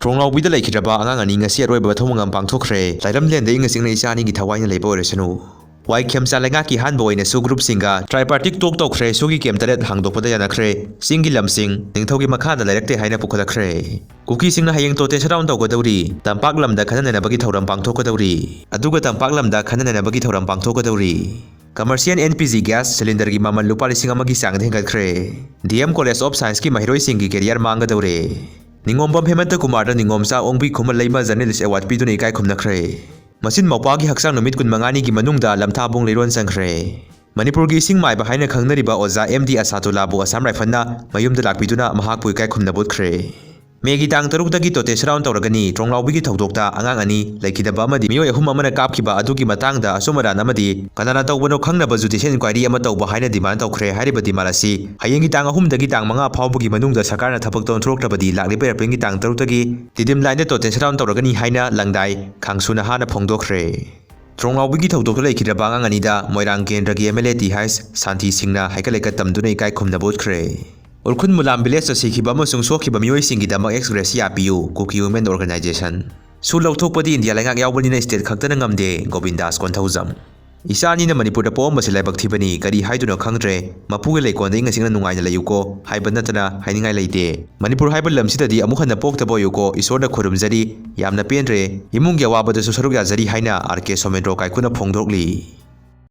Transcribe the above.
Tronglaobi Leikhidraba Angang ani ngasi aroiba Mathou Mangam Pangthokhre Lairamlende ingasingna isani gi thawaina leiba oresanu Wai Kemsa Lenga ki han boy ne su group singa tripartite tok tokkhre sugi kem taret hangdokpada yanakhre singi lamsing ningthogi makhada lairakte haina pukhadakhre kuki singna hayeng tote shutdown tougadouri tampak lamda khanana bagi thoram pangthokhadauri aduga tampak lamda khanana bagi thoram pangthokhadauri Commercial NPG gas cylinder gi mamal lupa lising amagi sang thengakre DM College of Science ki mahiroi singi career mangadaure Ningombam Hemanta Kumar Ningomsa Ongbi Kumal Lema Journalist Award Pidun Ikai Kumnakre Masin Mawpagi Haksang Numit Kun Mangani gi manungda lamthabong leiron sangkhre Manipur gi singmai bahaina khangnariba oza MD Asatulabu Assam Rifle mayumda lakpiduna mahakpu ikai khumnabutkhre Megi tang tarukdagi tote shutdown tawragani Tronglaobi Thoudokta angang ani Leikhidraba amadi miyoi ahum amana kapkiba adugi matangda asomara namadi kanana tawbano khangnaba judicial inquiry ama tawba haina demand tawkhre hariba demand asi hayengi tang ahumdagi tang manga phawbugi manungda sarkarna thabak tonthrokrabadi lakliba airplane tang tarukdagi tidim line de tote shutdown tawragani haina langdai khangsuna hana phongdokhre Tronglaobi Thoudok Leikhidraba Angang anida moirang kendragi MLA Tihais Santi Singna haikaleka tamduna ikai khumnabutkhre Urkun Mulam Village Sikhiba amasung sokhiba miyoi singidamak express yapiu Kuki Women Organization Su lauthokpadi India lengak yawbanina state khaktana ngamde Govindas Konthauzam Isani na Manipur da pomba silaibak thibani kari haiduna khangdre mapuge leikonda ingasingna nungaina layuko haiba natana hainingai leite Manipur haiba lamsidadi amuk hana pokta boyuko isorda khurumjari yamna pendre imungya wabada su saruk yazari haina RK Somendro kaikuna phongdokli